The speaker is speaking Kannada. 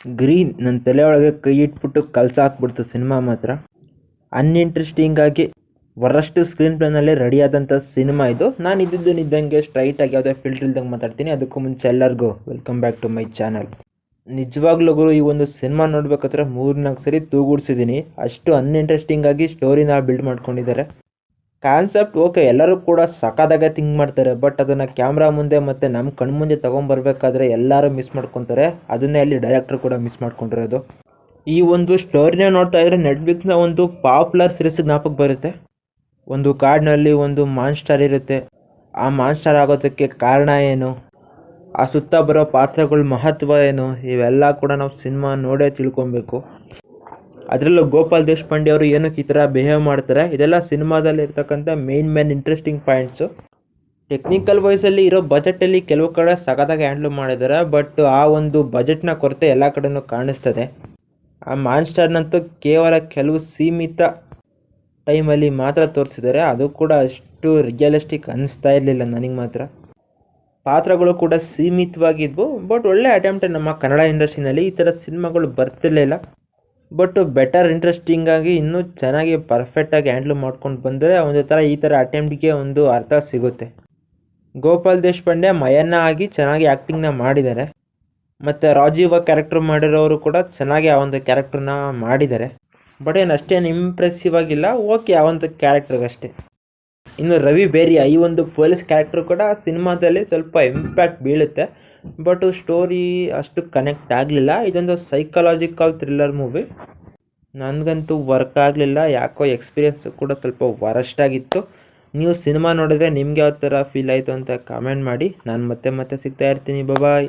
ಗ್ರೀನ್ ನನ್ನ ತಲೆ ಒಳಗೆ ಕೈ ಇಟ್ಬಿಟ್ಟು ಕಲ್ಸ ಹಾಕ್ಬಿಡ್ತು ಸಿನಿಮಾ ಮಾತ್ರ. ಅನ್ಇಂಟ್ರೆಸ್ಟಿಂಗ್ ಆಗಿ ವರಷ್ಟು ಸ್ಕ್ರೀನ್ ಪ್ಲೇನಲ್ಲಿ ರೆಡಿ ಆದಂಥ ಸಿನಿಮಾ ಇದು. ನಾನು ಇದ್ದಂಗೆ ಸ್ಟ್ರೈಟಾಗಿ ಯಾವುದೇ ಫಿಲ್ಟರ್ ಇಲ್ದಂಗೆ ಮಾತಾಡ್ತೀನಿ. ಅದಕ್ಕೂ ಮುಂಚೆ ಎಲ್ಲರಿಗೂ welcome back to my channel. ನಿಜವಾಗ್ಲೂ ಈ ಒಂದು ಸಿನಿಮಾ ನೋಡ್ಬೇಕಾದ್ರೆ 3-4 ಸರಿ ತೂಗುಡ್ಸಿದ್ದೀನಿ. ಅಷ್ಟು ಅನ್ಇಂಟ್ರೆಸ್ಟಿಂಗ್ ಆಗಿ ಸ್ಟೋರಿನ ಬಿಲ್ಡ್ ಮಾಡ್ಕೊಂಡಿದ್ದಾರೆ. ಕಾನ್ಸೆಪ್ಟ್ ಓಕೆ, ಎಲ್ಲರೂ ಕೂಡ ಸಖತ್ತಾಗೆ ಥಿಂಕ್ ಮಾಡ್ತಾರೆ. ಬಟ್ ಅದನ್ನು ಕ್ಯಾಮ್ರಾ ಮುಂದೆ ಮತ್ತು ನಮ್ಮ ಕಣ್ಮುಂದೆ ತೊಗೊಂಬರ್ಬೇಕಾದ್ರೆ ಎಲ್ಲರೂ ಮಿಸ್ ಮಾಡ್ಕೊತಾರೆ. ಅದನ್ನೇ ಅಲ್ಲಿ ಡೈರೆಕ್ಟರ್ ಕೂಡ ಮಿಸ್ ಮಾಡ್ಕೊಂಡಿರೋದು. ಈ ಒಂದು ಸ್ಟೋರಿನ ನೋಡ್ತಾ ಇದ್ರೆ ನೆಟ್ಫ್ಲಿಕ್ಸ್ನ ಒಂದು ಪಾಪ್ಯುಲರ್ ಸೀರೀಸ್ ಜ್ಞಾಪಕ ಬರುತ್ತೆ. ಒಂದು ಕಾಡಿನಲ್ಲಿ ಒಂದು ಮಾನ್ಸ್ಟರ್ ಇರುತ್ತೆ. ಆ ಮಾನ್ಸ್ಟರ್ ಆಗೋದಕ್ಕೆ ಕಾರಣ ಏನು, ಆ ಸುತ್ತ ಬರೋ ಪಾತ್ರಗಳ ಮಹತ್ವ ಏನು, ಇವೆಲ್ಲ ಕೂಡ ನಾವು ಸಿನಿಮಾ ನೋಡೇ ತಿಳ್ಕೊಬೇಕು. ಅದರಲ್ಲೂ ಗೋಪಾಲ್ ದೇಶಪಾಂಡೆ ಅವರು ಏನಕ್ಕೆ ಈ ಥರ ಬಿಹೇವ್ ಮಾಡ್ತಾರೆ, ಇದೆಲ್ಲ ಸಿನಿಮಾದಲ್ಲಿ ಇರ್ತಕ್ಕಂಥ ಮೇನ್ ಇಂಟ್ರೆಸ್ಟಿಂಗ್ ಪಾಯಿಂಟ್ಸು. ಟೆಕ್ನಿಕಲ್ ವೈಸಲ್ಲಿ ಇರೋ ಬಜೆಟಲ್ಲಿ ಕೆಲವು ಕಡೆ ಸಖತ್ತಾಗಿ ಹ್ಯಾಂಡ್ಲ್ ಮಾಡಿದ್ದಾರೆ. ಬಟ್ ಆ ಒಂದು ಬಜೆಟ್ನ ಕೊರತೆ ಎಲ್ಲ ಕಡೆನೂ ಕಾಣಿಸ್ತದೆ. ಆ ಮಾನ್ಸ್ಟರ್ನಂತೂ ಕೇವಲ ಕೆಲವು ಸೀಮಿತ ಟೈಮಲ್ಲಿ ಮಾತ್ರ ತೋರಿಸಿದ್ದಾರೆ. ಅದು ಕೂಡ ಅಷ್ಟು ರಿಯಲಿಸ್ಟಿಕ್ ಅನಿಸ್ತಾ ಇರಲಿಲ್ಲ ನನಗೆ ಮಾತ್ರ. ಪಾತ್ರಗಳು ಕೂಡ ಸೀಮಿತವಾಗಿದ್ವು. ಬಟ್ ಒಳ್ಳೆ ಅಟೆಂಪ್ಟ್ ನಮ್ಮ ಕನ್ನಡ ಇಂಡಸ್ಟ್ರಿನಲ್ಲಿ ಈ ಥರ ಸಿನಿಮಾಗಳು ಬರ್ತಿರ್ಲಿಲ್ಲ. ಬಟ್ ಬೆಟರ್ ಇಂಟ್ರೆಸ್ಟಿಂಗ್ ಆಗಿ ಇನ್ನೂ ಚೆನ್ನಾಗಿ ಪರ್ಫೆಕ್ಟಾಗಿ ಹ್ಯಾಂಡ್ಲ್ ಮಾಡ್ಕೊಂಡು ಬಂದರೆ ಒಂದು ಥರ ಈ ಥರ ಅಟೆಂಪ್ಟ್ಗೆ ಒಂದು ಅರ್ಥ ಸಿಗುತ್ತೆ. ಗೋಪಾಲ್ ದೇಶಪಾಂಡೆ ಮಯನ್ನ ಆಗಿ ಚೆನ್ನಾಗಿ ಆ್ಯಕ್ಟಿಂಗ್ನ ಮಾಡಿದ್ದಾರೆ. ಮತ್ತು ರಾಜೀವ ಕ್ಯಾರೆಕ್ಟರ್ ಮಾಡಿರೋರು ಕೂಡ ಚೆನ್ನಾಗಿ ಆ ಒಂದು ಕ್ಯಾರೆಕ್ಟರ್ನ ಮಾಡಿದ್ದಾರೆ. ಬಟ್ ಏನು ಅಷ್ಟೇನು ಇಂಪ್ರೆಸಿವ್ ಆಗಿಲ್ಲ, ಓಕೆ ಆ ಒಂದು ಕ್ಯಾರೆಕ್ಟರ್ಗಷ್ಟೇ. ಇನ್ನು ರವಿ ಬೇರಿಯಾ ಈ ಒಂದು ಪೊಲೀಸ್ ಕ್ಯಾರೆಕ್ಟರ್ ಕೂಡ ಸಿನಿಮಾದಲ್ಲಿ ಸ್ವಲ್ಪ ಇಂಪ್ಯಾಕ್ಟ್ ಬೀಳುತ್ತೆ. ಬಟ್ ಸ್ಟೋರಿ ಅಷ್ಟು ಕನೆಕ್ಟ್ ಆಗಲಿಲ್ಲ. ಇದೊಂದು ಸೈಕಲಾಜಿಕಲ್ ಥ್ರಿಲ್ಲರ್ ಮೂವಿ. ನನಗಂತೂ ವರ್ಕ್ ಆಗಲಿಲ್ಲ. ಯಾಕೋ ಎಕ್ಸ್ಪೀರಿಯನ್ಸ್ ಕೂಡ ಸ್ವಲ್ಪ ವರಷ್ಟಾಗಿತ್ತು. ನೀವು ಸಿನಿಮಾ ನೋಡಿದ್ರೆ ನಿಮ್ಗೆ ಯಾವ ಥರ ಫೀಲ್ ಆಯಿತು ಅಂತ ಕಾಮೆಂಟ್ ಮಾಡಿ. ನಾನು ಮತ್ತೆ ಸಿಗ್ತಾ ಇರ್ತೀನಿ. ಬಾಯ್.